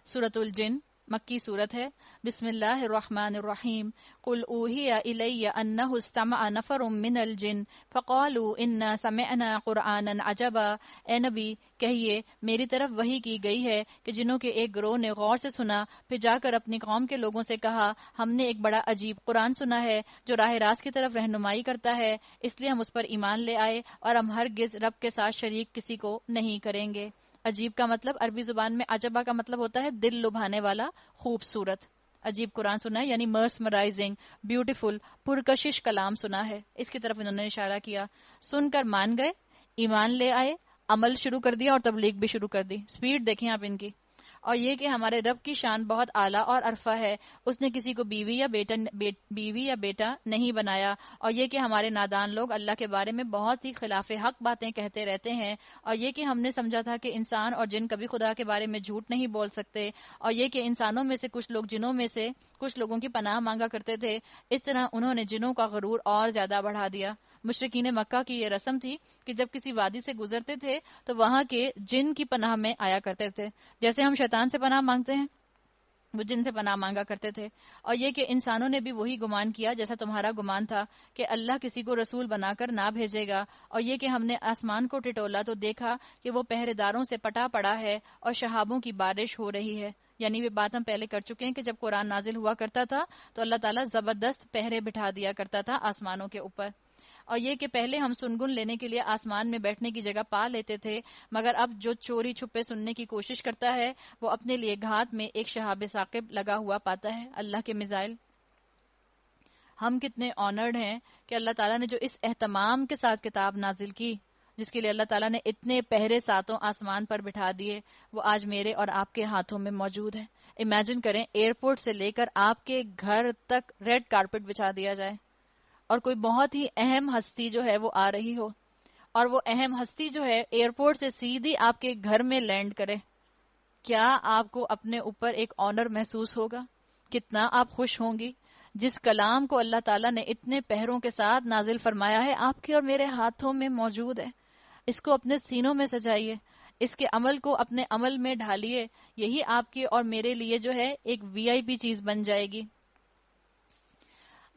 سورۃ الجن مکی صورت ہے۔ بسم اللہ الرحمن الرحیم۔ قل اوحی الی انہ استمع نفر من الجن فقالوا انا سمعنا قرآنا عجبا۔ اے نبی کہیے میری طرف وحی کی گئی ہے کہ جنوں کے ایک گروہ نے غور سے سنا، پھر جا کر اپنی قوم کے لوگوں سے کہا ہم نے ایک بڑا عجیب قرآن سنا ہے جو راہ راست کی طرف رہنمائی کرتا ہے، اس لیے ہم اس پر ایمان لے آئے اور ہم ہرگز رب کے ساتھ شریک کسی کو نہیں کریں گے۔ عجیب کا مطلب عربی زبان میں عجبہ کا مطلب ہوتا ہے دل لبھانے والا، خوبصورت۔ عجیب قرآن سنا ہے یعنی مرسمرائزنگ، بیوٹیفل، پرکشش کلام سنا ہے، اس کی طرف انہوں نے اشارہ کیا۔ سن کر مان گئے، ایمان لے آئے، عمل شروع کر دیا اور تبلیغ بھی شروع کر دی۔ سپیڈ دیکھیں آپ ان کی۔ اور یہ کہ ہمارے رب کی شان بہت اعلیٰ اور عرفہ ہے، اس نے کسی کو بیوی یا بیٹا نہیں بنایا۔ اور یہ کہ ہمارے نادان لوگ اللہ کے بارے میں بہت ہی خلاف حق باتیں کہتے رہتے ہیں۔ اور یہ کہ ہم نے سمجھا تھا کہ انسان اور جن کبھی خدا کے بارے میں جھوٹ نہیں بول سکتے۔ اور یہ کہ انسانوں میں سے کچھ لوگ جنوں میں سے کچھ لوگوں کی پناہ مانگا کرتے تھے، اس طرح انہوں نے جنوں کا غرور اور زیادہ بڑھا دیا۔ مشرکین مکہ کی یہ رسم تھی کہ جب کسی وادی سے گزرتے تھے تو وہاں کے جن کی پناہ میں آیا کرتے تھے، جیسے ہم شیطان سے پناہ مانگتے ہیں، وہ جن سے پناہ مانگا کرتے تھے۔ اور یہ کہ انسانوں نے بھی وہی گمان کیا جیسا تمہارا گمان تھا کہ اللہ کسی کو رسول بنا کر نہ بھیجے گا۔ اور یہ کہ ہم نے آسمان کو ٹٹولا تو دیکھا کہ وہ پہرے داروں سے پٹا پڑا ہے اور شہابوں کی بارش ہو رہی ہے۔ یعنی یہ بات ہم پہلے کر چکے ہیں کہ جب قرآن نازل ہوا کرتا تھا تو اللہ تعالیٰ زبردست پہرے بٹھا دیا کرتا تھا آسمانوں کے اوپر۔ اور یہ کہ پہلے ہم سنگن لینے کے لیے آسمان میں بیٹھنے کی جگہ پا لیتے تھے، مگر اب جو چوری چھپے سننے کی کوشش کرتا ہے وہ اپنے لیے گھات میں ایک شہاب ثاقب لگا ہوا پاتا ہے، اللہ کے میزائل۔ ہم کتنے آنرڈ ہیں کہ اللہ تعالیٰ نے جو اس اہتمام کے ساتھ کتاب نازل کی، جس کے لیے اللہ تعالیٰ نے اتنے پہرے ساتوں آسمان پر بٹھا دیے، وہ آج میرے اور آپ کے ہاتھوں میں موجود ہے۔ امیجن کریں ایئرپورٹ سے لے کر آپ کے گھر تک ریڈ کارپٹ بچھا دیا جائے اور کوئی بہت ہی اہم ہستی جو ہے وہ آ رہی ہو، اور وہ اہم ہستی جو ہے ایئرپورٹ سے سیدھی آپ کے گھر میں لینڈ کرے، کیا آپ کو اپنے اوپر ایک آنر محسوس ہوگا؟ کتنا آپ خوش ہوں گی؟ جس کلام کو اللہ تعالیٰ نے اتنے پہروں کے ساتھ نازل فرمایا ہے آپ کے اور میرے ہاتھوں میں موجود ہے، اس کو اپنے سینوں میں سجائیے، اس کے عمل کو اپنے عمل میں ڈھالیے، یہی آپ کے اور میرے لیے جو ہے ایک VIP چیز بن جائے گی۔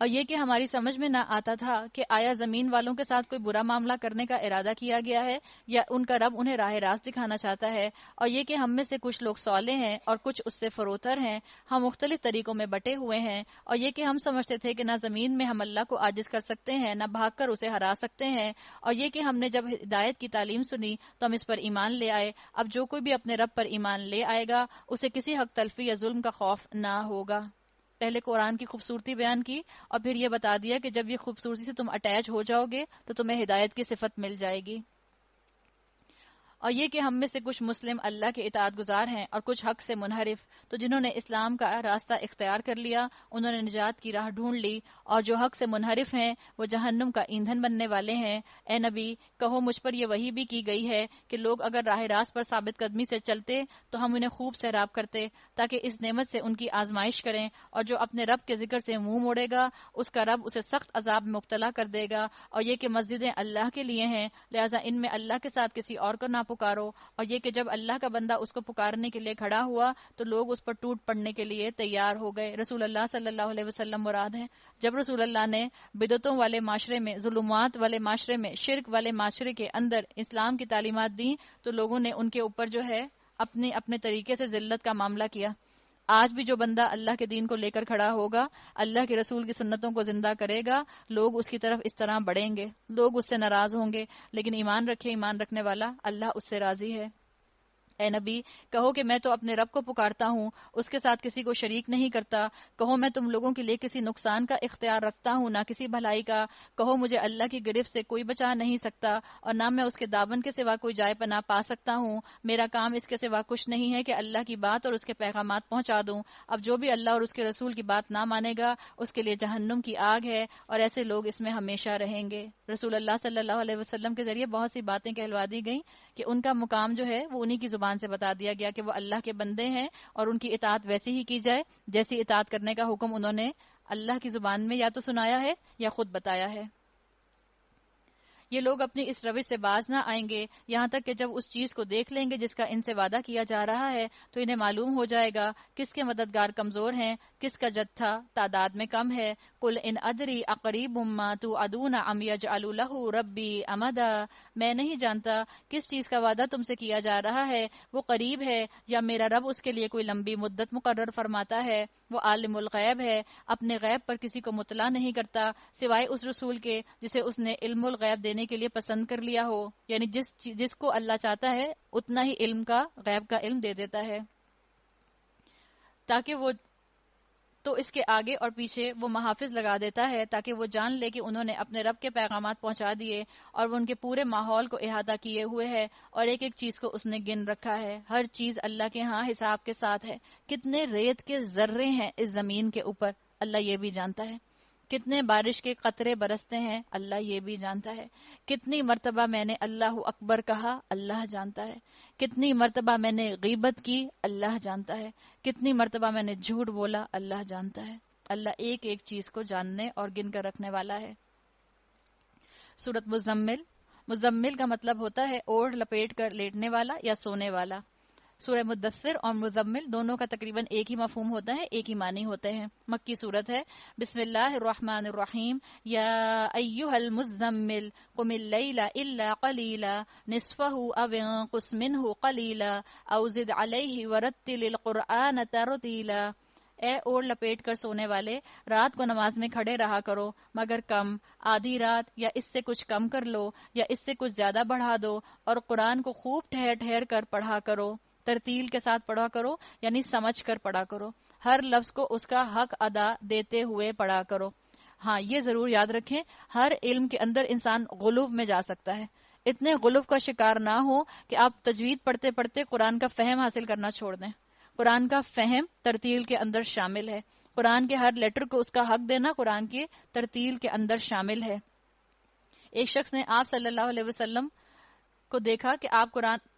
اور یہ کہ ہماری سمجھ میں نہ آتا تھا کہ آیا زمین والوں کے ساتھ کوئی برا معاملہ کرنے کا ارادہ کیا گیا ہے یا ان کا رب انہیں راہ راست دکھانا چاہتا ہے۔ اور یہ کہ ہم میں سے کچھ لوگ صالح ہیں اور کچھ اس سے فروتر ہیں، ہم مختلف طریقوں میں بٹے ہوئے ہیں۔ اور یہ کہ ہم سمجھتے تھے کہ نہ زمین میں ہم اللہ کو عاجز کر سکتے ہیں، نہ بھاگ کر اسے ہرا سکتے ہیں۔ اور یہ کہ ہم نے جب ہدایت کی تعلیم سنی تو ہم اس پر ایمان لے آئے۔ اب جو کوئی بھی اپنے رب پر ایمان لے آئے گا اسے کسی حق تلفی یا ظلم کا خوف نہ ہوگا۔ پہلے قرآن کی خوبصورتی بیان کی اور پھر یہ بتا دیا کہ جب یہ خوبصورتی سے تم اٹیچ ہو جاؤ گے تو تمہیں ہدایت کی صفت مل جائے گی۔ اور یہ کہ ہم میں سے کچھ مسلم اللہ کے اطاعت گزار ہیں اور کچھ حق سے منحرف، تو جنہوں نے اسلام کا راستہ اختیار کر لیا انہوں نے نجات کی راہ ڈھونڈ لی، اور جو حق سے منحرف ہیں وہ جہنم کا ایندھن بننے والے ہیں۔ اے نبی کہو مجھ پر یہ وحی بھی کی گئی ہے کہ لوگ اگر راہ راست پر ثابت قدمی سے چلتے تو ہم انہیں خوب سیراب کرتے تاکہ اس نعمت سے ان کی آزمائش کریں، اور جو اپنے رب کے ذکر سے منہ موڑے گا اس کا رب اسے سخت عذاب میں مبتلا کر دے گا۔ اور یہ کہ مسجدیں اللہ کے لیے ہیں، لہٰذا ان میں اللہ کے ساتھ کسی اور کو نہ پکارو۔ اور یہ کہ جب اللہ کا بندہ اس کو پکارنے کے لیے کھڑا ہوا تو لوگ اس پر ٹوٹ پڑنے کے لیے تیار ہو گئے۔ رسول اللہ صلی اللہ علیہ وسلم مراد ہے۔ جب رسول اللہ نے بدعتوں والے معاشرے میں، ظلمات والے معاشرے میں، شرک والے معاشرے کے اندر اسلام کی تعلیمات دیں تو لوگوں نے ان کے اوپر جو ہے اپنے طریقے سے ذلت کا معاملہ کیا۔ آج بھی جو بندہ اللہ کے دین کو لے کر کھڑا ہوگا، اللہ کے رسول کی سنتوں کو زندہ کرے گا، لوگ اس کی طرف اس طرح بڑھیں گے، لوگ اس سے ناراض ہوں گے، لیکن ایمان رکھنے والا اللہ اس سے راضی ہے۔ اے نبی کہو کہ میں تو اپنے رب کو پکارتا ہوں، اس کے ساتھ کسی کو شریک نہیں کرتا۔ کہو میں تم لوگوں کے لیے کسی نقصان کا اختیار رکھتا ہوں نہ کسی بھلائی کا۔ کہو مجھے اللہ کی گرفت سے کوئی بچا نہیں سکتا اور نہ میں اس کے دامن کے سوا کوئی جائے پناہ پا سکتا ہوں۔ میرا کام اس کے سوا کچھ نہیں ہے کہ اللہ کی بات اور اس کے پیغامات پہنچا دوں۔ اب جو بھی اللہ اور اس کے رسول کی بات نہ مانے گا اس کے لیے جہنم کی آگ ہے، اور ایسے لوگ اس میں ہمیشہ رہیں گے۔ رسول اللہ صلی اللہ علیہ وسلم کے ذریعے بہت سی باتیں کہلوا دی گئیں کہ ان کا مقام جو ہے وہ انہی کی زبان سے بتا دیا گیا کہ وہ اللہ کے بندے ہیں اور ان کی اطاعت ویسی ہی کی جائے جیسی اطاعت کرنے کا حکم انہوں نے اللہ کی زبان میں یا تو سنایا ہے یا خود بتایا ہے۔ یہ لوگ اپنی اس روش سے باز نہ آئیں گے یہاں تک کہ جب اس چیز کو دیکھ لیں گے جس کا ان سے وعدہ کیا جا رہا ہے تو انہیں معلوم ہو جائے گا کس کے مددگار کمزور ہیں، کس کا جتھا تعداد میں کم ہے۔ قل ان ادری اقریب ما توعدون ام یجعل لہ ربی امدا، میں نہیں جانتا کس چیز کا وعدہ تم سے کیا جا رہا ہے، وہ قریب ہے یا میرا رب اس کے لیے کوئی لمبی مدت مقرر فرماتا ہے۔ وہ عالم الغیب ہے، اپنے غیب پر کسی کو مطلع نہیں کرتا سوائے اس رسول کے جسے اس نے علم الغیب دینے کے لیے پسند کر لیا ہو، یعنی جس کو اللہ چاہتا ہے اتنا ہی علم کا، غیب کا علم دے دیتا ہے، تاکہ وہ تو اس کے آگے اور پیچھے وہ محافظ لگا دیتا ہے تاکہ وہ جان لے کہ انہوں نے اپنے رب کے پیغامات پہنچا دیے اور وہ ان کے پورے ماحول کو احاطہ کیے ہوئے ہے اور ایک ایک چیز کو اس نے گن رکھا ہے۔ ہر چیز اللہ کے ہاں حساب کے ساتھ ہے۔ کتنے ریت کے ذرے ہیں اس زمین کے اوپر، اللہ یہ بھی جانتا ہے۔ کتنے بارش کے قطرے برستے ہیں، اللہ یہ بھی جانتا ہے۔ کتنی مرتبہ میں نے اللہ اکبر کہا، اللہ جانتا ہے۔ کتنی مرتبہ میں نے غیبت کی، اللہ جانتا ہے۔ کتنی مرتبہ میں نے جھوٹ بولا، اللہ جانتا ہے۔ اللہ ایک ایک چیز کو جاننے اور گن کر رکھنے والا ہے۔ سورۃ مزمل، مزمل کا مطلب ہوتا ہے اوڑھ لپیٹ کر لیٹنے والا یا سونے والا۔ سورہ مدثر اور مزمل دونوں کا تقریباً ایک ہی مفہوم ہوتا ہے، ایک ہی معنی ہوتے ہیں۔ مکی صورت ہے۔ بسم اللہ الرحمن الرحیم، یا ایھا المزمل قم اللیل الا قلیلا نصفہ او انقص منہ قلیلا او زد علیہ ورتل القرآن ترتیلا۔ اے اوڑھ لپیٹ کر سونے والے، رات کو نماز میں کھڑے رہا کرو مگر کم، آدھی رات یا اس سے کچھ کم کر لو یا اس سے کچھ زیادہ بڑھا دو، اور قرآن کو خوب ٹھہر ٹھہر کر پڑھا کرو، ترتیل کے ساتھ پڑھا کرو، یعنی سمجھ کر پڑھا کرو، ہر لفظ کو اس کا حق ادا دیتے ہوئے پڑھا کرو۔ ہاں یہ ضرور یاد رکھیں، ہر علم کے اندر انسان غلو میں جا سکتا ہے۔ اتنے غلو کا شکار نہ ہو کہ آپ تجوید پڑھتے پڑھتے قرآن کا فہم حاصل کرنا چھوڑ دیں۔ قرآن کا فہم ترتیل کے اندر شامل ہے، قرآن کے ہر لیٹر کو اس کا حق دینا قرآن کی ترتیل کے اندر شامل ہے۔ ایک شخص نے آپ صلی اللہ علیہ وسلم کو دیکھا کہ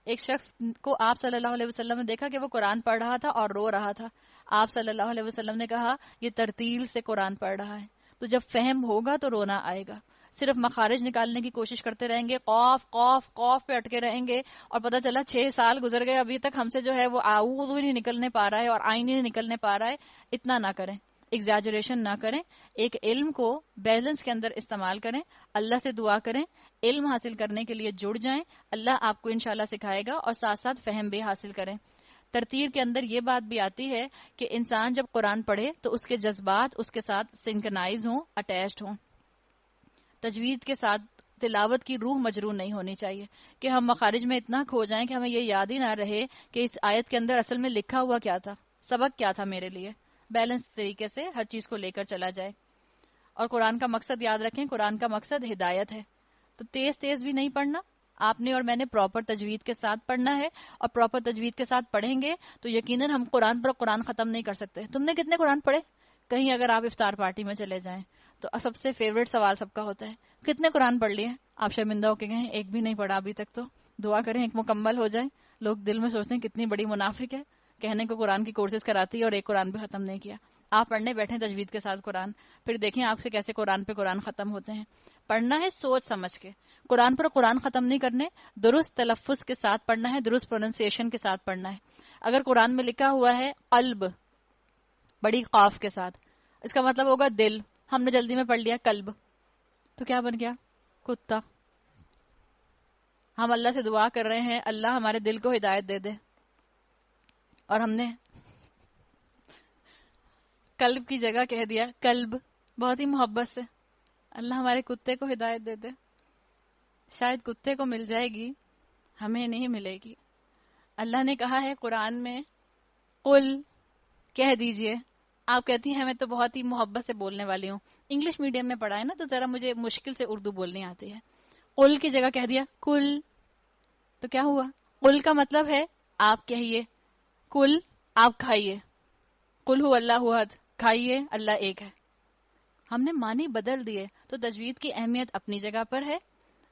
ایک شخص کو آپ صلی اللہ علیہ وسلم نے دیکھا کہ وہ قرآن پڑھ رہا تھا اور رو رہا تھا۔ آپ صلی اللہ علیہ وسلم نے کہا یہ ترتیل سے قرآن پڑھ رہا ہے، تو جب فہم ہوگا تو رونا آئے گا۔ صرف مخارج نکالنے کی کوشش کرتے رہیں گے، قاف قاف قاف پہ اٹکے رہیں گے، اور پتہ چلا 6 سال گزر گئے ابھی تک ہم سے جو ہے وہ اعوذ نہیں نکلنے پا رہا ہے اور آئین نہیں نکلنے پا رہا ہے۔ اتنا نہ کریں، ایگزیجریشن نہ کریں، ایک علم کو بیلنس کے اندر استعمال کریں، اللہ سے دعا کریں، علم حاصل کرنے کے لیے جڑ جائیں، اللہ آپ کو انشاءاللہ سکھائے گا، اور ساتھ ساتھ فہم بھی حاصل کریں۔ ترتیل کے اندر یہ بات بھی آتی ہے کہ انسان جب قرآن پڑھے تو اس کے جذبات اس کے ساتھ سنکرنائز ہوں، اٹیچڈ ہوں۔ تجوید کے ساتھ تلاوت کی روح مجروح نہیں ہونی چاہیے کہ ہم مخارج میں اتنا کھو جائیں کہ ہمیں یہ یاد ہی نہ رہے کہ اس آیت کے اندر اصل میں لکھا ہوا کیا تھا، سبق کیا تھا میرے لیے۔ بیلنس طریقے سے ہر چیز کو لے کر چلا جائے، اور قرآن کا مقصد یاد رکھیں، قرآن کا مقصد ہدایت ہے۔ تو تیز تیز بھی نہیں پڑھنا، آپ نے اور میں نے پراپر تجوید کے ساتھ پڑھنا ہے، اور پراپر تجوید کے ساتھ پڑھیں گے تو یقیناً ہم قرآن پر قرآن ختم نہیں کر سکتے۔ تم نے کتنے قرآن پڑھے؟ کہیں اگر آپ افطار پارٹی میں چلے جائیں تو سب سے فیوریٹ سوال سب کا ہوتا ہے کتنے قرآن پڑھ لیے؟ آپ شرمندہ ہو کے کہیں ایک بھی نہیں پڑھا ابھی تک۔ تو دعا کریں ایک مکمل ہو جائے۔ لوگ دل میں سوچتے ہیں کتنی بڑی منافق ہے، کہنے کو قرآن کی کورسز کراتی ہے اور ایک قرآن بھی ختم نہیں کیا۔ آپ پڑھنے بیٹھیں تجوید کے ساتھ قرآن، پھر دیکھیں آپ سے کیسے قرآن پہ قرآن ختم ہوتے ہیں۔ پڑھنا ہے سوچ سمجھ کے، قرآن پر قرآن ختم نہیں کرنے، درست تلفظ کے ساتھ پڑھنا ہے، درست پروننسیشن کے ساتھ پڑھنا ہے۔ اگر قرآن میں لکھا ہوا ہے قلب بڑی قاف کے ساتھ، اس کا مطلب ہوگا دل، ہم نے جلدی میں پڑھ لیا قلب، تو کیا بن گیا؟ کتا۔ ہم اللہ سے دعا کر رہے ہیں اللہ ہمارے دل کو ہدایت دے دے، اور ہم نے قلب کی جگہ کہہ دیا قلب، بہت ہی محبت سے۔ اللہ ہمارے کتے کو ہدایت دے دے، شاید کتے کو مل جائے گی، ہمیں نہیں ملے گی۔ اللہ نے کہا ہے قرآن میں قل، کہہ دیجئے۔ آپ کہتی ہیں میں تو بہت ہی محبت سے بولنے والی ہوں، انگلش میڈیم میں پڑھا ہے نا تو ذرا مجھے مشکل سے اردو بولنی آتی ہے۔ قل کی جگہ کہہ دیا کل، تو کیا ہوا؟ قل کا مطلب ہے آپ کہیے، کل آپ کھائیے، قل هو اللہ احد، کھائیے اللہ ایک ہے۔ ہم نے معنی بدل دیے۔ تو تجوید کی اہمیت اپنی جگہ پر ہے،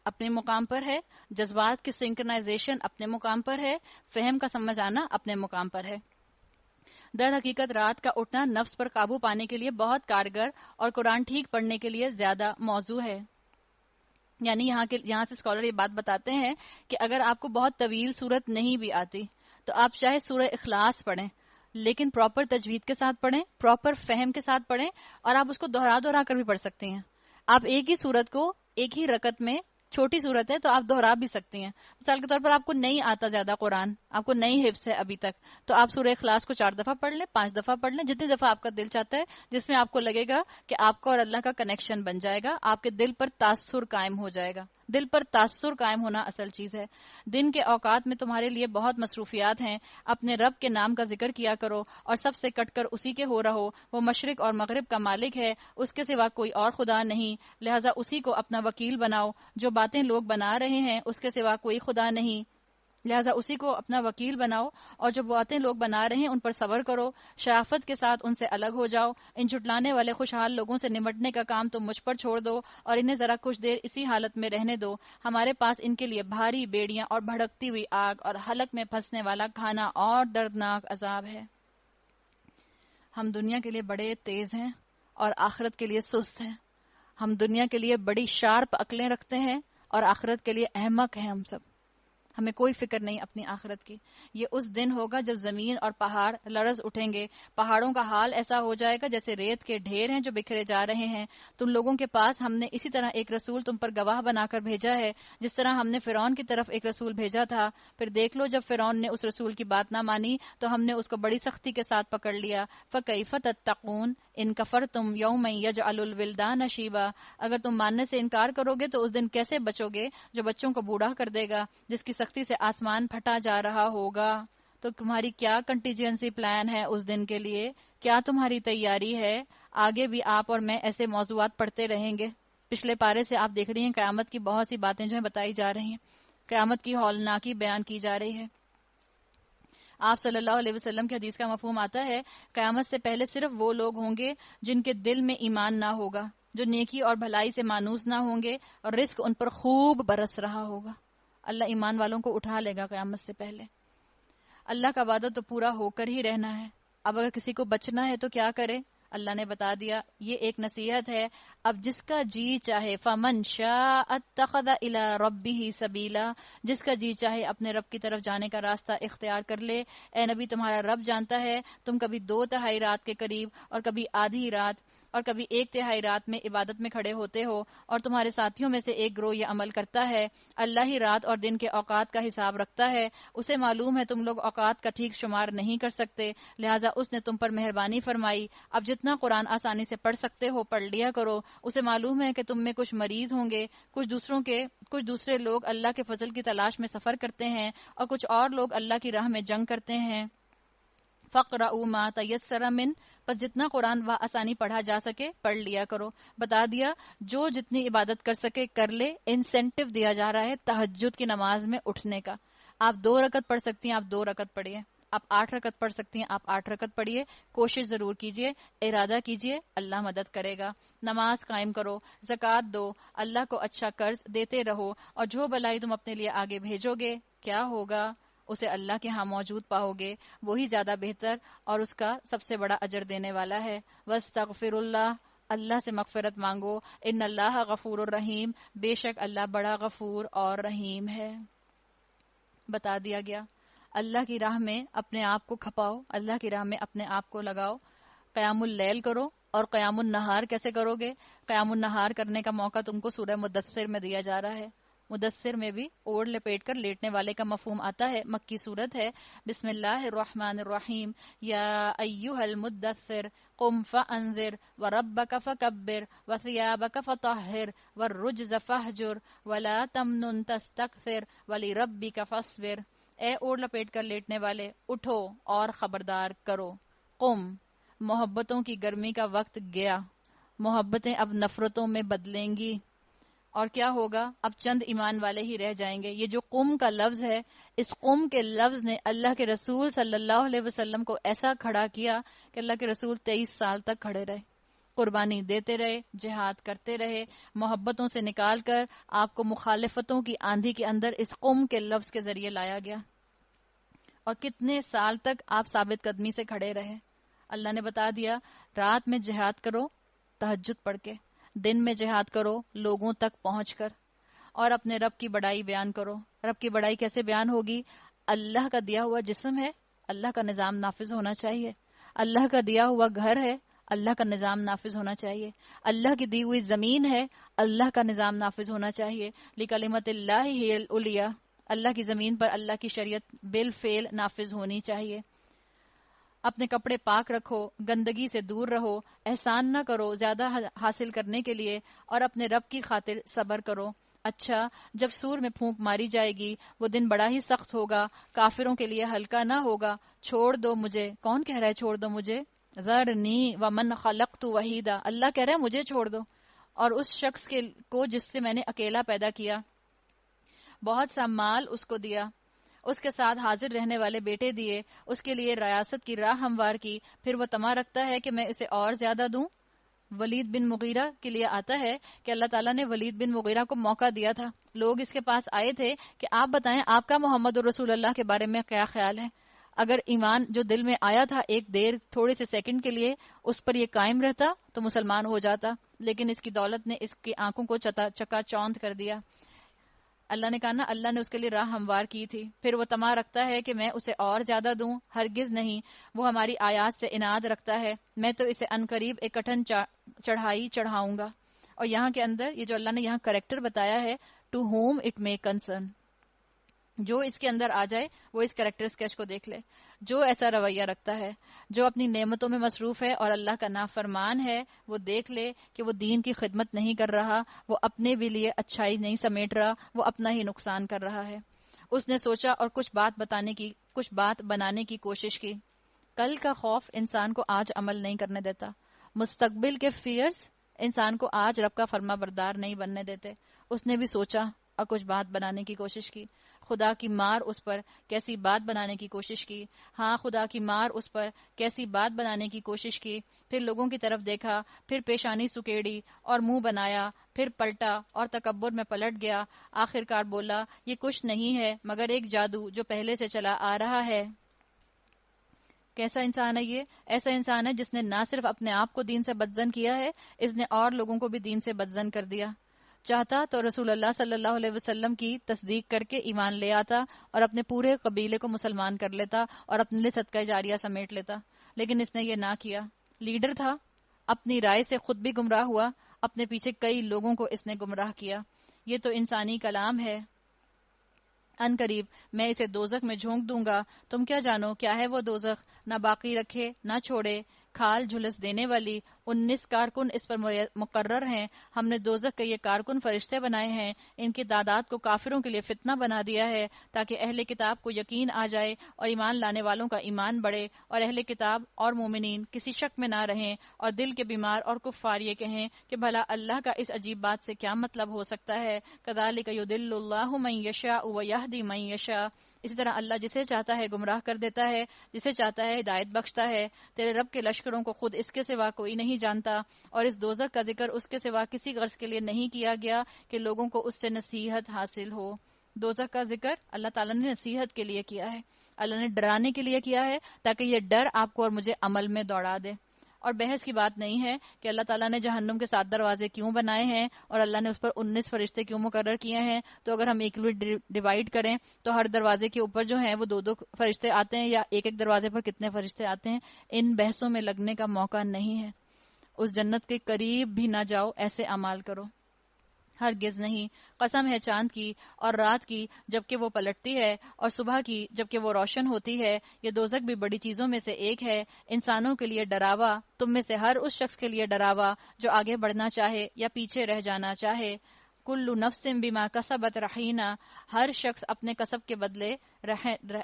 اپنے مقام پر ہے، جذبات کی سنکرنائزیشن اپنے مقام پر ہے، فہم کا سمجھ آنا اپنے مقام پر ہے۔ در حقیقت رات کا اٹھنا نفس پر قابو پانے کے لیے بہت کارگر اور قرآن ٹھیک پڑھنے کے لیے زیادہ موزوں ہے۔ یعنی یہاں سے اسکالر یہ بات بتاتے ہیں کہ اگر آپ کو بہت طویل صورت نہیں بھی آتی تو آپ چاہے سورہ اخلاص پڑھیں، لیکن پراپر تجوید کے ساتھ پڑھیں، پراپر فہم کے ساتھ پڑھیں، اور آپ اس کو دہرا دہرا کر بھی پڑھ سکتے ہیں. آپ ایک ہی صورت کو ایک ہی رکعت میں، چھوٹی صورت ہے تو آپ دہرا بھی سکتے ہیں. مثال کے طور پر آپ کو نہیں آتا زیادہ قرآن، آپ کو نہیں حفظ ہے ابھی تک، تو آپ سورہ اخلاص کو 4 دفعہ پڑھ لیں، 5 دفعہ پڑھ لیں، جتنی دفعہ آپ کا دل چاہتا ہے، جس میں آپ کو لگے گا کہ آپ کا اور اللہ کا کنیکشن بن جائے گا، آپ کے دل پر تاثر قائم ہو جائے گا. دل پر تاثر قائم ہونا اصل چیز ہے. دن کے اوقات میں تمہارے لیے بہت مصروفیات ہیں، اپنے رب کے نام کا ذکر کیا کرو اور سب سے کٹ کر اسی کے ہو رہو. وہ مشرق اور مغرب کا مالک ہے، اس کے سوا کوئی اور خدا نہیں، لہذا اسی کو اپنا وکیل بناؤ. جو باتیں لوگ بنا رہے ہیں اس کے سوا کوئی خدا نہیں، لہذا اسی کو اپنا وکیل بناؤ، اور جو باتیں لوگ بنا رہے ہیں ان پر صبر کرو. شرافت کے ساتھ ان سے الگ ہو جاؤ. ان جھٹلانے والے خوشحال لوگوں سے نمٹنے کا کام تم مجھ پر چھوڑ دو اور انہیں ذرا کچھ دیر اسی حالت میں رہنے دو. ہمارے پاس ان کے لیے بھاری بیڑیاں اور بھڑکتی ہوئی آگ اور حلق میں پھنسنے والا کھانا اور دردناک عذاب ہے. ہم دنیا کے لیے بڑے تیز ہیں اور آخرت کے لیے سست ہیں. ہم دنیا کے لیے بڑی شارپ عقلیں رکھتے ہیں اور آخرت کے لیے احمق ہیں ہم سب. ہمیں کوئی فکر نہیں اپنی آخرت کی. یہ اس دن ہوگا جب زمین اور پہاڑ لرز اٹھیں گے. پہاڑوں کا حال ایسا ہو جائے گا جیسے ریت کے ڈھیر ہیں جو بکھرے جا رہے ہیں. تم لوگوں کے پاس ہم نے اسی طرح ایک رسول تم پر گواہ بنا کر بھیجا ہے، جس طرح ہم نے فرعون کی طرف ایک رسول بھیجا تھا. پھر دیکھ لو جب فرعون نے اس رسول کی بات نہ مانی تو ہم نے اس کو بڑی سختی کے ساتھ پکڑ لیا. فَكَيْفَ تَتَّقُونَ إِن كَفَرْتُمْ يَوْمًا يَجْعَلُ الْوِلْدَانَ شِيبًا. اگر تم ماننے سے انکار کرو گے تو اس دن کیسے بچو گے جو بچوں کو بوڑھا کر دے گا، جس کی سختی سے آسمان پھٹا جا رہا ہوگا. تو تمہاری کیا کنٹیجنسی پلان ہے اس دن کے لیے؟ کیا تمہاری تیاری ہے؟ آگے بھی آپ اور میں ایسے موضوعات پڑھتے رہیں گے. پچھلے پارے سے آپ دیکھ رہی ہیں قیامت کی بہت سی باتیں جو ہیں بتائی جا رہی ہیں، قیامت کی ہولناکی بیان کی جا رہی ہے. آپ صلی اللہ علیہ وسلم کی حدیث کا مفہوم آتا ہے قیامت سے پہلے صرف وہ لوگ ہوں گے جن کے دل میں ایمان نہ ہوگا، جو نیکی اور بھلائی سے مانوس نہ ہوں گے اور رزق ان پر خوب برس رہا ہوگا. اللہ ایمان والوں کو اٹھا لے گا قیامت سے پہلے. اللہ کا وعدہ تو پورا ہو کر ہی رہنا ہے. اب اگر کسی کو بچنا ہے تو کیا کرے؟ اللہ نے بتا دیا. یہ ایک نصیحت ہے. اب جس کا جی چاہے فمن شاء اتخذ الی ربہ سبیلا، جس کا جی چاہے اپنے رب کی طرف جانے کا راستہ اختیار کر لے. اے نبی تمہارا رب جانتا ہے تم کبھی 2/3 رات کے قریب اور کبھی آدھی رات اور کبھی 1/3 رات میں عبادت میں کھڑے ہوتے ہو، اور تمہارے ساتھیوں میں سے ایک گروہ یہ عمل کرتا ہے. اللہ ہی رات اور دن کے اوقات کا حساب رکھتا ہے. اسے معلوم ہے تم لوگ اوقات کا ٹھیک شمار نہیں کر سکتے، لہٰذا اس نے تم پر مہربانی فرمائی. اب جتنا قرآن آسانی سے پڑھ سکتے ہو پڑھ لیا کرو. اسے معلوم ہے کہ تم میں کچھ مریض ہوں گے، کچھ دوسرے لوگ اللہ کے فضل کی تلاش میں سفر کرتے ہیں، اور کچھ اور لوگ اللہ کی راہ میں جنگ کرتے ہیں. فَقْرَؤُوا مَا تَيَسَّرَ مِنْ، پس جتنا قرآن و آسانی پڑھا جا سکے پڑھ لیا کرو. بتا دیا جو جتنی عبادت کر سکے کر لے. انسینٹیو دیا جا رہا ہے تہجد کی نماز میں اٹھنے کا. آپ 2 رکعت پڑھ سکتی ہیں، آپ 2 رکعت پڑھیے. آپ 8 رکعت پڑھ سکتی ہیں، آپ 8 رکعت پڑھیے. کوشش ضرور کیجیے، ارادہ کیجیے، اللہ مدد کرے گا. نماز قائم کرو، زکوٰۃ دو، اللہ کو اچھا قرض دیتے رہو، اور جو بلائی تم اپنے لیے آگے بھیجو گے کیا ہوگا؟ اسے اللہ کے ہاں موجود پاؤ گے. وہی زیادہ بہتر اور اس کا سب سے بڑا اجر دینے والا ہے. وَاسْتَغْفِرُ اللَّهَ، اللہ سے مغفرت مانگو. ان اللہ غفور الرحیم، بے شک اللہ بڑا غفور اور رحیم ہے. بتا دیا گیا اللہ کی راہ میں اپنے آپ کو کھپاؤ، اللہ کی راہ میں اپنے آپ کو لگاؤ. قیام اللیل کرو. اور قیام النہار کیسے کرو گے؟ قیام النہار کرنے کا موقع تم کو سورہ مدثر میں دیا جا رہا ہے. مدثر میں بھی اوڑھ لپیٹ کر لیٹنے والے کا مفہوم آتا ہے. مکی صورت ہے. بسم اللہ الرحمن الرحیم. یا ایھا المدثر قم فانذر وربک فکبر وثیابک فطہر والرجز فہجر ولا تمنن تستکثر ولربک فاصبر. اے اوڑھ لپیٹ کر لیٹنے والے، اٹھو اور خبردار کرو. قم، محبتوں کی گرمی کا وقت گیا. محبتیں اب نفرتوں میں بدلیں گی، اور کیا ہوگا؟ اب چند ایمان والے ہی رہ جائیں گے. یہ جو قم کا لفظ ہے، اس قم کے لفظ نے اللہ کے رسول صلی اللہ علیہ وسلم کو ایسا کھڑا کیا کہ اللہ کے رسول 23 سال تک کھڑے رہے، قربانی دیتے رہے، جہاد کرتے رہے. محبتوں سے نکال کر آپ کو مخالفتوں کی آندھی کے اندر اس قم کے لفظ کے ذریعے لایا گیا، اور کتنے سال تک آپ ثابت قدمی سے کھڑے رہے. اللہ نے بتا دیا رات میں جہاد کرو تہجد پڑھ کے، دن میں جہاد کرو لوگوں تک پہنچ کر. اور اپنے رب کی بڑائی بیان کرو۔ رب کی بڑائی کیسے بیان ہوگی؟ اللہ کا دیا ہوا جسم ہے، اللہ کا نظام نافذ ہونا چاہیے۔ اللہ کا دیا ہوا گھر ہے، اللہ کا نظام نافذ ہونا چاہیے۔ اللہ کی دی ہوئی زمین ہے، اللہ کا نظام نافذ ہونا چاہیے۔ لکلمت اللہ ہی العلیٰ، اللہ کی زمین پر اللہ کی شریعت بالفعل نافذ ہونی چاہیے۔ اپنے کپڑے پاک رکھو، گندگی سے دور رہو، احسان نہ کرو زیادہ حاصل کرنے کے لیے، اور اپنے رب کی خاطر صبر کرو۔ اچھا، جب سور میں پھونک ماری جائے گی وہ دن بڑا ہی سخت ہوگا، کافروں کے لیے ہلکا نہ ہوگا۔ چھوڑ دو مجھے، کون کہہ رہا ہے چھوڑ دو مجھے؟ ذرنی ومن خلقت وحیدا، اللہ کہہ رہا ہے مجھے چھوڑ دو اور اس شخص کو جس سے میں نے اکیلا پیدا کیا، بہت سا مال اس کو دیا، اس کے ساتھ حاضر رہنے والے بیٹے دیے، اس کے لیے ریاست کی راہ ہموار کی، پھر وہ طمع رکھتا ہے کہ میں اسے اور زیادہ دوں۔ ولید بن مغیرہ کے لیے آتا ہے کہ اللہ تعالیٰ نے ولید بن مغیرہ کو موقع دیا تھا، لوگ اس کے پاس آئے تھے کہ آپ بتائیں آپ کا محمد رسول اللہ کے بارے میں کیا خیال ہے۔ اگر ایمان جو دل میں آیا تھا ایک دیر تھوڑے سے سیکنڈ کے لیے اس پر یہ قائم رہتا تو مسلمان ہو جاتا، لیکن اس کی دولت نے اس کی آنکھوں کو چکا چوند کر دیا۔ اللہ نے کہا نا، اللہ نے اس کے لیے راہ ہموار کی تھی، پھر وہ طمع رکھتا ہے کہ میں اسے اور زیادہ دوں، ہرگز نہیں، وہ ہماری آیات سے اناد رکھتا ہے، میں تو اسے عنقریب ایک کٹھن چڑھائی چڑھاؤں گا۔ اور یہاں کے اندر یہ جو اللہ نے یہاں کریکٹر بتایا ہے، to whom it may concern، جو اس کے اندر آ جائے وہ اس کریکٹر اسکیچ کو دیکھ لے۔ جو ایسا رویہ رکھتا ہے، جو اپنی نعمتوں میں مصروف ہے اور اللہ کا نافرمان ہے، وہ دیکھ لے کہ وہ دین کی خدمت نہیں کر رہا، وہ اپنے بھی لیے اچھائی نہیں سمیٹ رہا، وہ اپنا ہی نقصان کر رہا ہے۔ اس نے سوچا اور کچھ بات بنانے کی کوشش کی۔ کل کا خوف انسان کو آج عمل نہیں کرنے دیتا، مستقبل کے فیئرز انسان کو آج رب کا فرما بردار نہیں بننے دیتے۔ اس نے بھی سوچا اور کچھ بات بنانے کی کوشش کی۔ خدا کی مار اس پر کیسی بات بنانے کی کوشش کی، ہاں خدا کی مار اس پر کیسی بات بنانے کی کوشش کی۔ پھر لوگوں کی طرف دیکھا، پھر پیشانی سکیڑی اور منہ بنایا، پھر پلٹا اور تکبر میں پلٹ گیا۔ آخرکار بولا، یہ کچھ نہیں ہے مگر ایک جادو جو پہلے سے چلا آ رہا ہے۔ کیسا انسان ہے یہ؟ ایسا انسان ہے جس نے نہ صرف اپنے آپ کو دین سے بدزن کیا ہے، اس نے اور لوگوں کو بھی دین سے بدزن کر دیا۔ چاہتا تو رسول اللہ صلی اللہ علیہ وسلم کی تصدیق کر کے ایمان لے آتا اور اپنے پورے قبیلے کو مسلمان کر لیتا اور اپنے لیے صدقہ جاریہ سمیٹ لیتا، لیکن اس نے یہ نہ کیا۔ لیڈر تھا، اپنی رائے سے خود بھی گمراہ ہوا، اپنے پیچھے کئی لوگوں کو اس نے گمراہ کیا۔ یہ تو انسانی کلام ہے۔ ان قریب میں اسے دوزخ میں جھونک دوں گا، تم کیا جانو کیا ہے وہ دوزخ، نہ باقی رکھے نہ چھوڑے، کھال جھلس دینے والی۔ 19 کارکن اس پر مقرر ہیں، ہم نے دوزخ کے یہ کارکن فرشتے بنائے ہیں، ان کی تعداد کو کافروں کے لیے فتنہ بنا دیا ہے تاکہ اہل کتاب کو یقین آ جائے اور ایمان لانے والوں کا ایمان بڑھے، اور اہل کتاب اور مومنین کسی شک میں نہ رہیں، اور دل کے بیمار اور کفار یہ کہیں کہ بھلا اللہ کا اس عجیب بات سے کیا مطلب ہو سکتا ہے۔ کذالک یضل اللہ من یشاء ویہدی من یشاء، اسی طرح اللہ جسے چاہتا ہے گمراہ کر دیتا ہے، جسے چاہتا ہے ہدایت بخشتا ہے۔ تیرے رب کے لشکروں کو خود اس کے سوا کوئی نہیں جانتا، اور اس دوزخ کا ذکر اس کے سوا کسی غرض کے لیے نہیں کیا گیا کہ لوگوں کو اس سے نصیحت حاصل ہو۔ دوزخ کا ذکر اللہ تعالیٰ نے نصیحت کے لیے کیا ہے، اللہ نے ڈرانے کے لیے کیا ہے تاکہ یہ ڈر آپ کو اور مجھے عمل میں دوڑا دے۔ اور بحث کی بات نہیں ہے کہ اللہ تعالیٰ نے جہنم کے 7 دروازے کیوں بنائے ہیں اور اللہ نے اس پر 19 فرشتے کیوں مقرر کیے ہیں۔ تو اگر ہم ایکولی ڈیوائیڈ کریں تو ہر دروازے کے اوپر جو ہیں وہ 2 فرشتے آتے ہیں، یا ایک دروازے پر کتنے فرشتے آتے ہیں، ان بحثوں میں لگنے کا موقع نہیں ہے۔ اس جنت کے قریب بھی نہ جاؤ، ایسے اعمال کرو، ہرگز نہیں۔ قسم ہے چاند کی اور رات کی جبکہ وہ پلٹتی ہے، اور صبح کی جبکہ وہ روشن ہوتی ہے، یہ دوزخ بھی بڑی چیزوں میں سے ایک ہے۔ انسانوں کے لیے ڈراوا، تم میں سے ہر اس شخص کے لیے ڈراوا جو آگے بڑھنا چاہے یا پیچھے رہ جانا چاہے۔ کل نفس بما کسبت رہینہ، ہر شخص اپنے کسب کے بدلے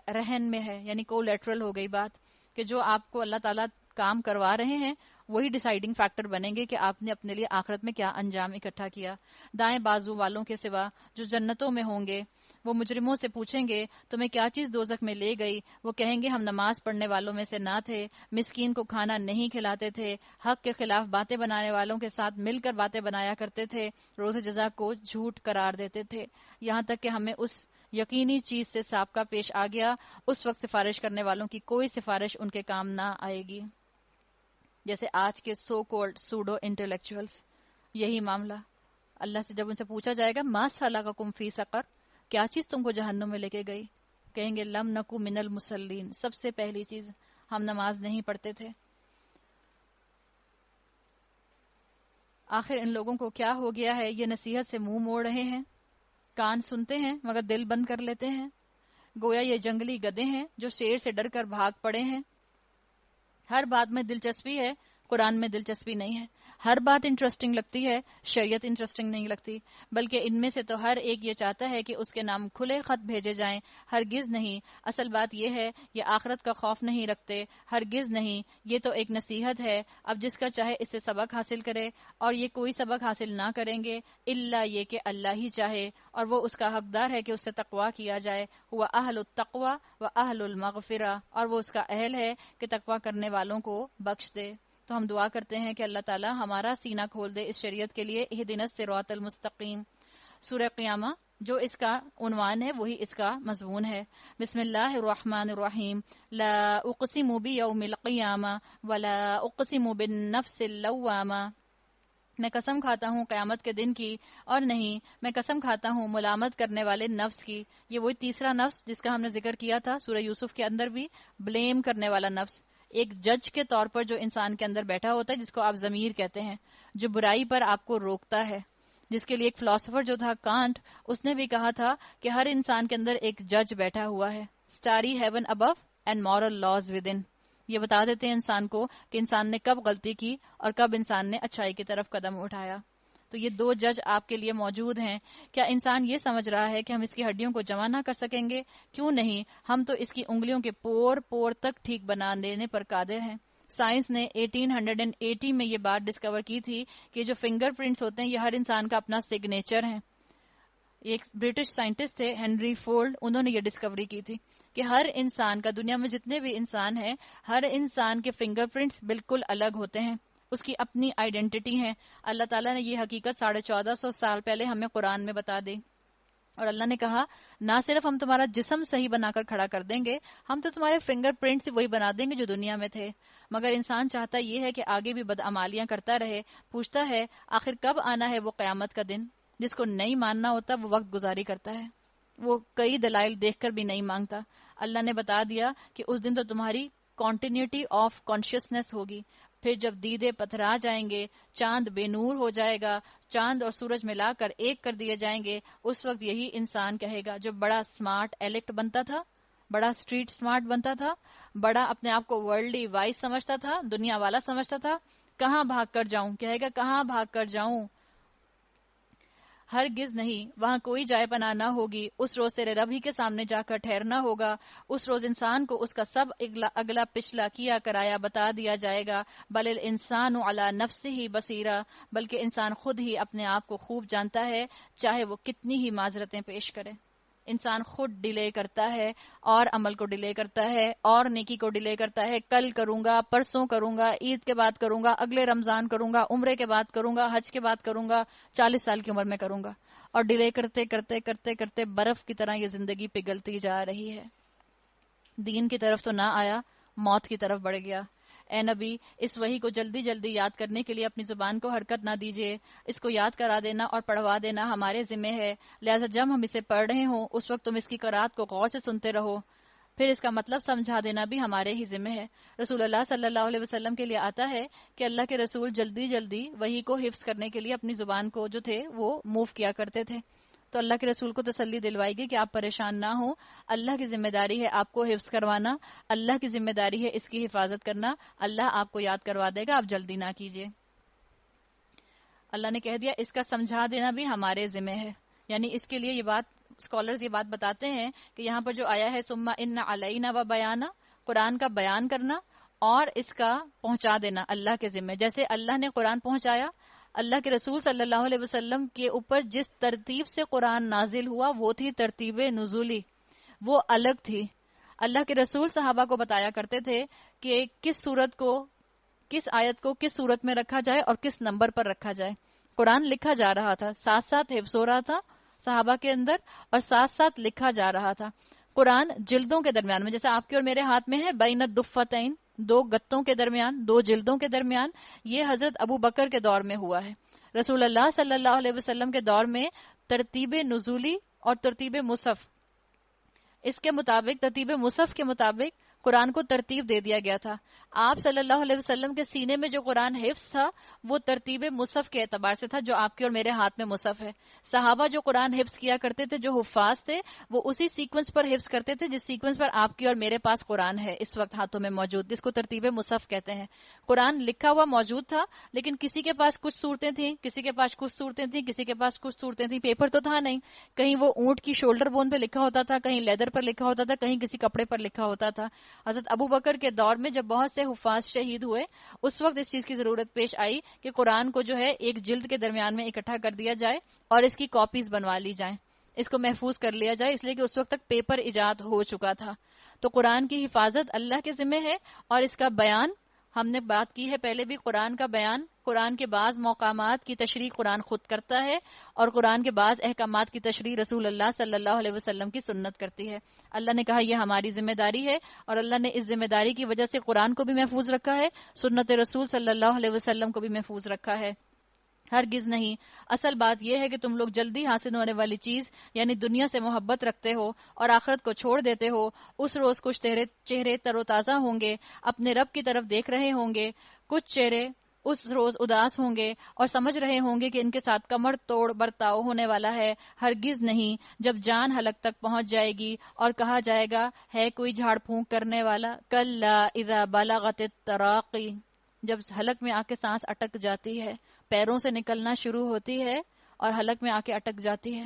رہن میں ہے، یعنی کولیٹرل ہو گئی بات، کہ جو آپ کو اللہ تعالیٰ کام کروا رہے ہیں وہی ڈیسائیڈنگ فیکٹر بنیں گے کہ آپ نے اپنے لیے آخرت میں کیا انجام اکٹھا کیا۔ دائیں بازو والوں کے سوا جو جنتوں میں ہوں گے وہ مجرموں سے پوچھیں گے تمہیں کیا چیز دوزخ میں لے گئی؟ وہ کہیں گے ہم نماز پڑھنے والوں میں سے نہ تھے، مسکین کو کھانا نہیں کھلاتے تھے، حق کے خلاف باتیں بنانے والوں کے ساتھ مل کر باتیں بنایا کرتے تھے، روز جزا کو جھوٹ قرار دیتے تھے، یہاں تک کہ ہمیں اس یقینی چیز سے سابقہ پیش آ گیا، اس وقت سفارش کرنے والوں کی کوئی سفارش ان کے کام نہ آئے گی۔ جیسے آج کے سو کولڈ سوڈو انٹلیکچوئلز، یہی معاملہ، اللہ سے جب ان سے پوچھا جائے گا ما سلککم فی سقر، کیا چیز تم کو جہنم میں لے کے گئی، کہیں گے لم نکو من المصلین، سب سے پہلی چیز ہم نماز نہیں پڑھتے تھے۔ آخر ان لوگوں کو کیا ہو گیا ہے، یہ نصیحت سے منہ موڑ رہے ہیں، کان سنتے ہیں مگر دل بند کر لیتے ہیں، گویا یہ جنگلی گدھے ہیں جو شیر سے ڈر کر بھاگ پڑے ہیں۔ ہر بات میں دلچسپی ہے، قرآن میں دلچسپی نہیں ہے۔ ہر بات انٹرسٹنگ لگتی ہے، شریعت انٹرسٹنگ نہیں لگتی، بلکہ ان میں سے تو ہر ایک یہ چاہتا ہے کہ اس کے نام کھلے خط بھیجے جائیں۔ ہرگز نہیں، اصل بات یہ ہے یہ آخرت کا خوف نہیں رکھتے، ہرگز نہیں، یہ تو ایک نصیحت ہے، اب جس کا چاہے اس سے سبق حاصل کرے، اور یہ کوئی سبق حاصل نہ کریں گے الا یہ کہ اللہ ہی چاہے، اور وہ اس کا حقدار ہے کہ اس سے تقویٰ کیا جائے۔ ہوا اہل التقوی و اہل المغفرہ، اور وہ اس کا اہل ہے کہ تقویٰ کرنے والوں کو بخش دے۔ تو ہم دعا کرتے ہیں کہ اللہ تعالی ہمارا سینہ کھول دے اس شریعت کے لیے، اہدنا الصراط المستقیم۔ سورہ قیامہ جو اس کا عنوان ہے وہی اس کا مضمون ہے۔ بسم اللہ الرحمن الرحیم، لا اقسم بیوم القیامہ ولا اقسم بالنفس اللوامہ، میں قسم کھاتا ہوں قیامت کے دن کی، اور نہیں میں قسم کھاتا ہوں ملامت کرنے والے نفس کی۔ یہ وہی تیسرا نفس جس کا ہم نے ذکر کیا تھا سورہ یوسف کے اندر بھی، بلیم کرنے والا نفس، ایک جج کے طور پر جو انسان کے اندر بیٹھا ہوتا ہے، جس کو آپ ضمیر کہتے ہیں، جو برائی پر آپ کو روکتا ہے، جس کے لیے ایک فلاسفر جو تھا کانٹ، اس نے بھی کہا تھا کہ ہر انسان کے اندر ایک جج بیٹھا ہوا ہے، starry heaven above and moral laws within. یہ بتا دیتے ہیں انسان کو کہ انسان نے کب غلطی کی اور کب انسان نے اچھائی کی طرف قدم اٹھایا۔ تو یہ دو جج آپ کے لیے موجود ہیں۔ کیا انسان یہ سمجھ رہا ہے کہ ہم اس کی ہڈیوں کو جمع نہ کر سکیں گے؟ کیوں نہیں، ہم تو اس کی انگلیوں کے پور پور تک ٹھیک بنا دینے پر قادر ہیں۔ سائنس نے 1880 میں یہ بات ڈسکور کی تھی کہ جو فنگر پرنٹس ہوتے ہیں یہ ہر انسان کا اپنا سگنیچر ہیں۔ ایک برٹش سائنٹسٹ تھے ہنری فورڈ، انہوں نے یہ ڈسکوری کی تھی کہ ہر انسان کا، دنیا میں جتنے بھی انسان ہیں، ہر انسان کے فنگر پرنٹس بالکل الگ ہوتے ہیں، اس کی اپنی آئیڈینٹی ہے۔ اللہ تعالیٰ نے یہ حقیقت 1450 سال پہلے ہمیں قرآن میں بتا دی، اور اللہ نے کہا نہ صرف ہم تمہارا جسم صحیح بنا کر کھڑا کر دیں گے، ہم تو تمہارے فنگر پرنٹس وہی بنا دیں گے جو دنیا میں تھے۔ مگر انسان چاہتا یہ ہے کہ آگے بھی بدعمالیاں کرتا رہے، پوچھتا ہے آخر کب آنا ہے وہ قیامت کا دن۔ جس کو نہیں ماننا ہوتا وہ وقت گزاری کرتا ہے، وہ کئی دلائل دیکھ کر بھی نہیں مانگتا۔ اللہ نے بتا دیا کہ اس دن تو تمہاری کنٹینیوٹی آف کانشیسنس ہوگی۔ پھر جب دیدے پتھرا جائیں گے، چاند بے نور ہو جائے گا، چاند اور سورج ملا کر ایک کر دیے جائیں گے، اس وقت یہی انسان کہے گا جو بڑا سمارٹ ایلیکٹ بنتا تھا، بڑا اسٹریٹ سمارٹ بنتا تھا، بڑا اپنے آپ کو ورلڈلی وائز سمجھتا تھا، دنیا والا سمجھتا تھا، کہاں بھاگ کر جاؤں، کہے گا کہاں بھاگ کر جاؤں۔ ہرگز نہیں، وہاں کوئی جائے پناہ نہ ہوگی، اس روز تیرے رب ہی کے سامنے جا کر ٹھہرنا ہوگا۔ اس روز انسان کو اس کا سب اگلا پچھلا کیا کرایا بتا دیا جائے گا۔ بل الانسان علی نفسہ بصیرہ، بلکہ انسان خود ہی اپنے آپ کو خوب جانتا ہے، چاہے وہ کتنی ہی معذرتیں پیش کرے۔ انسان خود ڈیلے کرتا ہے، اور عمل کو ڈیلے کرتا ہے، اور نیکی کو ڈیلے کرتا ہے، کل کروں گا، پرسوں کروں گا، عید کے بعد کروں گا، اگلے رمضان کروں گا، عمرے کے بعد کروں گا، حج کے بعد کروں گا، 40 سال کی عمر میں کروں گا، اور ڈیلے کرتے کرتے کرتے کرتے برف کی طرح یہ زندگی پگھلتی جا رہی ہے۔ دین کی طرف تو نہ آیا، موت کی طرف بڑھ گیا۔ اے نبی، اس وحی کو جلدی جلدی یاد کرنے کے لیے اپنی زبان کو حرکت نہ دیجیے، اس کو یاد کرا دینا اور پڑھوا دینا ہمارے ذمہ ہے، لہٰذا جب ہم اسے پڑھ رہے ہوں اس وقت تم اس کی قرات کو غور سے سنتے رہو، پھر اس کا مطلب سمجھا دینا بھی ہمارے ہی ذمہ ہے۔ رسول اللہ صلی اللہ علیہ وسلم کے لیے آتا ہے کہ اللہ کے رسول جلدی جلدی وحی کو حفظ کرنے کے لیے اپنی زبان کو جو تھے وہ موو کیا کرتے تھے، تو اللہ کے رسول کو تسلی دلوائی گی کہ آپ پریشان نہ ہوں، اللہ کی ذمہ داری ہے آپ کو حفظ کروانا، اللہ کی ذمہ داری ہے اس کی حفاظت کرنا، اللہ آپ کو یاد کروا دے گا، آپ جلدی نہ کیجیے۔ اللہ نے کہہ دیا اس کا سمجھا دینا بھی ہمارے ذمہ ہے، یعنی اس کے لیے یہ بات اسکالرز یہ بات بتاتے ہیں کہ یہاں پر جو آیا ہے ثم ان علینا و بیانا، قرآن کا بیان کرنا اور اس کا پہنچا دینا اللہ کے ذمہ، جیسے اللہ نے قرآن پہنچایا، اللہ کے رسول صلی اللہ علیہ وسلم کے اوپر جس ترتیب سے قرآن نازل ہوا وہ تھی ترتیب نزولی، وہ الگ تھی۔ اللہ کے رسول صحابہ کو بتایا کرتے تھے کہ کس سورت کو، کس آیت کو کس سورت میں رکھا جائے اور کس نمبر پر رکھا جائے۔ قرآن لکھا جا رہا تھا، ساتھ ساتھ حفظ ہو رہا تھا صحابہ کے اندر، اور ساتھ ساتھ لکھا جا رہا تھا۔ قرآن جلدوں کے درمیان میں، جیسے آپ کے اور میرے ہاتھ میں ہے، بین الدفتین، دو گتوں کے درمیان، دو جلدوں کے درمیان، یہ حضرت ابو بکر کے دور میں ہوا ہے۔ رسول اللہ صلی اللہ علیہ وسلم کے دور میں ترتیب نزولی اور ترتیب مصحف، اس کے مطابق ترتیب مصحف کے مطابق قرآن کو ترتیب دے دیا گیا تھا. آپ صلی اللہ علیہ وسلم کے سینے میں جو قرآن حفظ تھا وہ ترتیب مصحف کے اعتبار سے تھا، جو آپ کے اور میرے ہاتھ میں مصحف ہے. صحابہ جو قرآن حفظ کیا کرتے تھے، جو حفاظ تھے، وہ اسی سیکوینس پر حفظ کرتے تھے جس سیکوینس پر آپ کی اور میرے پاس قرآن ہے اس وقت ہاتھوں میں موجود، جس کو ترتیب مصحف کہتے ہیں. قرآن لکھا ہوا موجود تھا، لیکن کسی کے پاس کچھ صورتیں تھیں، کسی کے پاس کچھ صورتیں تھیں، کسی کے پاس کچھ صورتیں تھیں. پیپر تو تھا نہیں، کہیں وہ اونٹ کی شولڈر بون پہ لکھا ہوتا تھا، کہیں لیدر پر لکھا ہوتا تھا، کہیں کسی کپڑے پر لکھا ہوتا تھا. حضرت ابو بکر کے دور میں جب بہت سے حفاظ شہید ہوئے، اس وقت اس چیز کی ضرورت پیش آئی کہ قرآن کو جو ہے ایک جلد کے درمیان میں اکٹھا کر دیا جائے اور اس کی کاپیز بنوا لی جائیں، اس کو محفوظ کر لیا جائے، اس لیے کہ اس وقت تک پیپر ایجاد ہو چکا تھا. تو قرآن کی حفاظت اللہ کے ذمہ ہے، اور اس کا بیان ہم نے بات کی ہے پہلے بھی. قرآن کا بیان، قرآن کے بعض مقامات کی تشریح قرآن خود کرتا ہے، اور قرآن کے بعض احکامات کی تشریح رسول اللہ صلی اللہ علیہ وسلم کی سنت کرتی ہے. اللہ نے کہا یہ ہماری ذمہ داری ہے، اور اللہ نے اس ذمہ داری کی وجہ سے قرآن کو بھی محفوظ رکھا ہے، سنت رسول صلی اللہ علیہ وسلم کو بھی محفوظ رکھا ہے. ہرگز نہیں. اصل بات یہ ہے کہ تم لوگ جلدی حاصل ہونے والی چیز یعنی دنیا سے محبت رکھتے ہو اور آخرت کو چھوڑ دیتے ہو. اس روز کچھ چہرے تر و تازہ ہوں گے، اپنے رب کی طرف دیکھ رہے ہوں گے، کچھ چہرے اس روز اداس ہوں گے اور سمجھ رہے ہوں گے کہ ان کے ساتھ کمر توڑ برتاؤ ہونے والا ہے. ہرگز نہیں. جب جان حلق تک پہنچ جائے گی اور کہا جائے گا ہے کوئی جھاڑ پھونک کرنے والا، کلا اذا بلغت التراقی، جب حلق میں آ کے سانس اٹک جاتی ہے، پیروں سے نکلنا شروع ہوتی ہے اور حلق میں آ کے اٹک جاتی ہے،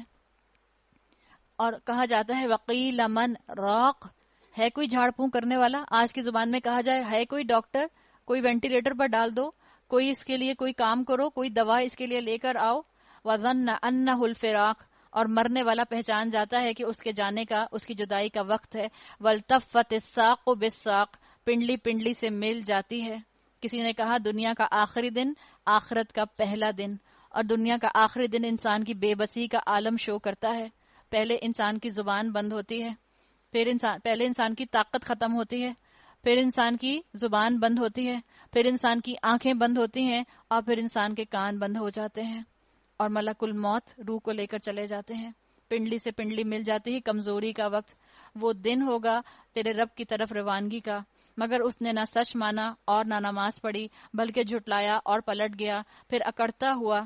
اور کہا جاتا ہے وقیل من راق، ہے کوئی جھاڑ پھونک کرنے والا. آج کی زبان میں کہا جائے ہے کوئی ڈاکٹر، کوئی وینٹیلیٹر پر ڈال دو، کوئی اس کے لیے کوئی کام کرو، کوئی دوا اس کے لیے لے کر آؤ. وظن انہ الفراق، اور مرنے والا پہچان جاتا ہے کہ اس کے جانے کا، اس کی جدائی کا وقت ہے. والتفت الساق بالساق، پنڈلی پنڈلی سے مل جاتی ہے. کسی نے کہا دنیا کا آخری دن آخرت کا پہلا دن، اور دنیا کا آخری دن انسان کی بے بسی کا عالم شو کرتا ہے. پہلے انسان کی زبان بند ہوتی ہے، پہلے انسان کی طاقت ختم ہوتی ہے، پھر انسان کی زبان بند ہوتی ہے، پھر انسان کی آنکھیں بند ہوتی ہیں، اور پھر انسان کے کان بند ہو جاتے ہیں، اور ملک الموت روح کو لے کر چلے جاتے ہیں. پنڈلی سے پنڈلی مل جاتی ہے. کمزوری کا وقت، وہ دن ہوگا تیرے رب کی طرف روانگی کا. مگر اس نے نہ سچ مانا اور نہ نماز پڑھی، بلکہ جھٹلایا اور پلٹ گیا، پھر اکڑتا ہوا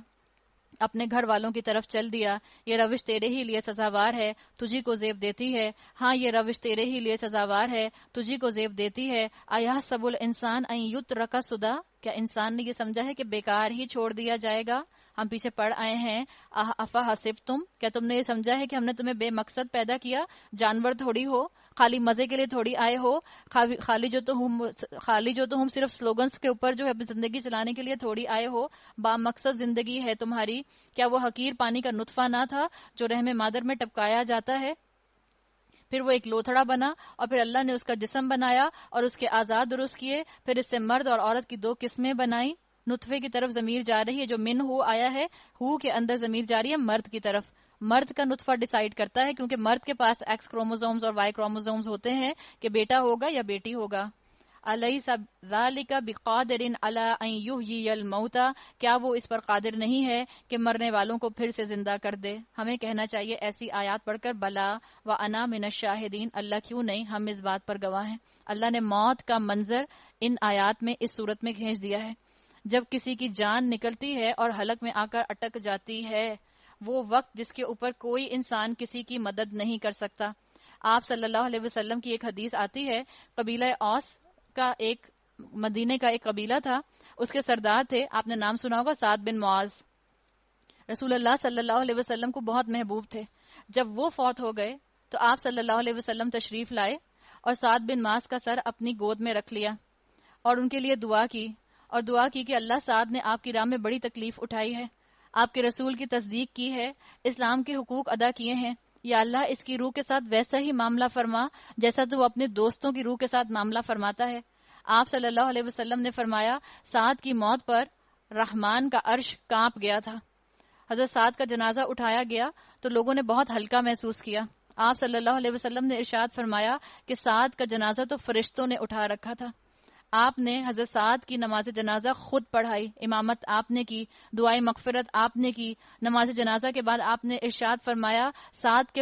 اپنے گھر والوں کی طرف چل دیا. یہ روش تیرے ہی لیے سزاوار ہے، تجھی کو زیب دیتی ہے. ہاں یہ روش تیرے ہی لیے سزاوار ہے، تجھی کو زیب دیتی ہے. ایحسب الانسان ان یترک سدی، کیا انسان نے یہ سمجھا ہے کہ بیکار ہی چھوڑ دیا جائے گا؟ ہم پیچھے پڑھ آئے ہیں افحسبتم، کیا تم نے یہ سمجھا ہے کہ ہم نے تمہیں بے مقصد پیدا کیا؟ جانور تھوڑی ہو، خالی مزے کے لیے تھوڑی آئے ہو، خالی جو تم صرف سلوگنز کے اوپر جو ہے اپنی زندگی چلانے کے لیے تھوڑی آئے ہو. با مقصد زندگی ہے تمہاری. کیا وہ حقیر پانی کا نطفہ نہ تھا جو رحم مادر میں ٹپکایا جاتا ہے، پھر وہ ایک لوتھڑا بنا، اور پھر اللہ نے اس کا جسم بنایا اور اس کے اعضاء درست کیے، پھر اس سے مرد اور عورت کی دو قسمیں بنائیں. نطفے کی طرف ضمیر جا رہی ہے جو من ہو آیا ہے، ہو کے اندر ضمیر جاری ہے مرد کی طرف. مرد کا نطفہ ڈیسائیڈ کرتا ہے، کیونکہ مرد کے پاس ایکس کروموزومز اور وائی کروموزومز ہوتے ہیں کہ بیٹا ہوگا یا بیٹی ہوگا. الیس ذالک بقادر علی ان یحیی الموتى، کیا وہ اس پر قادر نہیں ہے کہ مرنے والوں کو پھر سے زندہ کر دے؟ ہمیں کہنا چاہیے ایسی آیات پڑھ کر بلا وانا من الشاہدین، اللہ کیوں نہیں، ہم اس بات پر گواہ ہیں. اللہ نے موت کا منظر ان آیات میں اس صورت میں کھینچ دیا ہے. جب کسی کی جان نکلتی ہے اور حلق میں آ کر اٹک جاتی ہے، وہ وقت جس کے اوپر کوئی انسان کسی کی مدد نہیں کر سکتا. آپ صلی اللہ علیہ وسلم کی ایک حدیث آتی ہے، قبیلہ اوس کا ایک مدینے کا ایک قبیلہ تھا، اس کے سردار تھے، آپ نے نام سنا ہوگا، سعد بن معاذ. رسول اللہ صلی اللہ علیہ وسلم کو بہت محبوب تھے. جب وہ فوت ہو گئے تو آپ صلی اللہ علیہ وسلم تشریف لائے اور سعد بن معاذ کا سر اپنی گود میں رکھ لیا اور ان کے لیے دعا کی، اور دعا کی کہ اللہ، سعد نے آپ کی راہ میں بڑی تکلیف اٹھائی ہے، آپ کے رسول کی تصدیق کی ہے، اسلام کے حقوق ادا کیے ہیں، یا اللہ اس کی روح کے ساتھ ویسا ہی معاملہ فرما جیسا تو وہ اپنے دوستوں کی روح کے ساتھ معاملہ فرماتا ہے. آپ صلی اللہ علیہ وسلم نے فرمایا سعد کی موت پر رحمان کا عرش کانپ گیا تھا. حضرت سعد کا جنازہ اٹھایا گیا تو لوگوں نے بہت ہلکا محسوس کیا. آپ صلی اللہ علیہ وسلم نے ارشاد فرمایا کہ سعد کا جنازہ تو فرشتوں نے اٹھا رکھا تھا. آپ نے حضرت سعد کی نماز جنازہ خود پڑھائی، امامت آپ نے کی، دعائے مغفرت آپ نے کی۔ نماز جنازہ کے بعد آپ نے ارشاد فرمایا سعد کے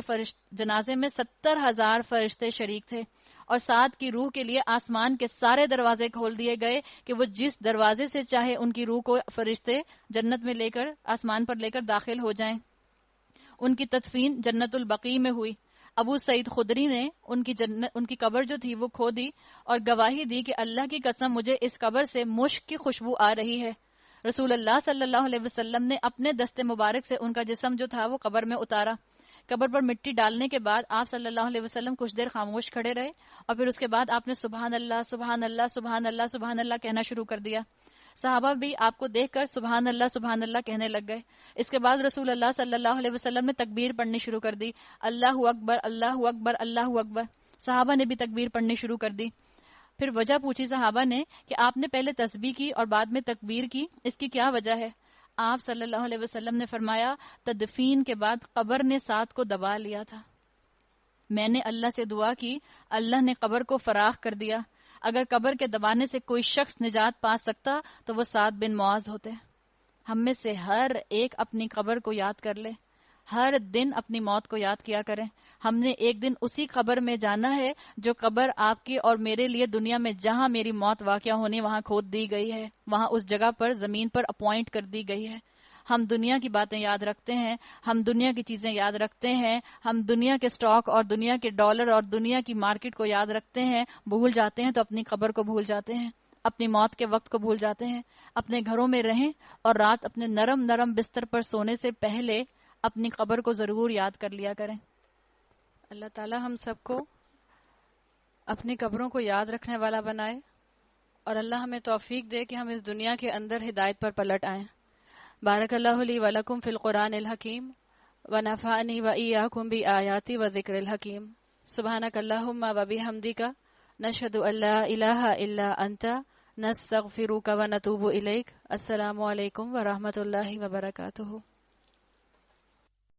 جنازے میں 70,000 فرشتے شریک تھے، اور سعد کی روح کے لیے آسمان کے سارے دروازے کھول دیے گئے کہ وہ جس دروازے سے چاہے ان کی روح کو فرشتے جنت میں لے کر آسمان پر لے کر داخل ہو جائیں۔ ان کی تدفین جنت البقیع میں ہوئی۔ ابو سعید خدری نے ان کی قبر جو تھی وہ کھو دی اور گواہی دی کہ اللہ کی قسم مجھے اس قبر سے مشک کی خوشبو آ رہی ہے۔ رسول اللہ صلی اللہ علیہ وسلم نے اپنے دست مبارک سے ان کا جسم جو تھا وہ قبر میں اتارا۔ قبر پر مٹی ڈالنے کے بعد آپ صلی اللہ علیہ وسلم کچھ دیر خاموش کھڑے رہے، اور پھر اس کے بعد آپ نے سبحان اللہ سبحان اللہ سبحان اللہ سبحان اللہ کہنا شروع کر دیا۔ صحابہ بھی آپ کو دیکھ کر سبحان اللہ کہنے لگ گئے۔ اس کے بعد رسول اللہ صلی اللہ علیہ وسلم نے تکبیر پڑھنی شروع کر دی، اللہ اکبر اللہ اکبر اللہ اکبر۔ صحابہ نے بھی تکبیر پڑھنی شروع کر دی۔ پھر وجہ پوچھی صحابہ نے کہ آپ نے پہلے تسبیح کی اور بعد میں تکبیر کی، اس کی کیا وجہ ہے؟ آپ صلی اللہ علیہ وسلم نے فرمایا تدفین کے بعد قبر نے سعد کو دبا لیا تھا، میں نے اللہ سے دعا کی، اللہ نے قبر کو فراخ کر دیا۔ اگر قبر کے دبانے سے کوئی شخص نجات پا سکتا تو وہ سعد بن معاذ ہوتے۔ ہم میں سے ہر ایک اپنی قبر کو یاد کر لے، ہر دن اپنی موت کو یاد کیا کریں۔ ہم نے ایک دن اسی قبر میں جانا ہے جو قبر آپ کی اور میرے لیے دنیا میں جہاں میری موت واقع ہونی وہاں کھود دی گئی ہے، وہاں اس جگہ پر زمین پر اپوائنٹ کر دی گئی ہے۔ ہم دنیا کی باتیں یاد رکھتے ہیں، ہم دنیا کی چیزیں یاد رکھتے ہیں، ہم دنیا کے سٹاک اور دنیا کے ڈالر اور دنیا کی مارکیٹ کو یاد رکھتے ہیں، بھول جاتے ہیں تو اپنی قبر کو بھول جاتے ہیں، اپنی موت کے وقت کو بھول جاتے ہیں۔ اپنے گھروں میں رہیں اور رات اپنے نرم نرم بستر پر سونے سے پہلے اپنی قبر کو ضرور یاد کر لیا کریں۔ اللہ تعالی ہم سب کو اپنی قبروں کو یاد رکھنے والا بنائے، اور اللہ ہمیں توفیق دے کہ ہم اس دنیا کے اندر ہدایت پر پلٹ آئیں۔ بارک اللہ لی ولکم فی القرآن الحکیم ونفعنی وإیاکم بآیات وذکر الحکیم۔ سبحانک اللہم وبحمدک نشہد ان لا الہ الا انت نستغفرک ونتوب الیک۔ السلام علیکم ورحمۃ اللہ وبرکاتہ۔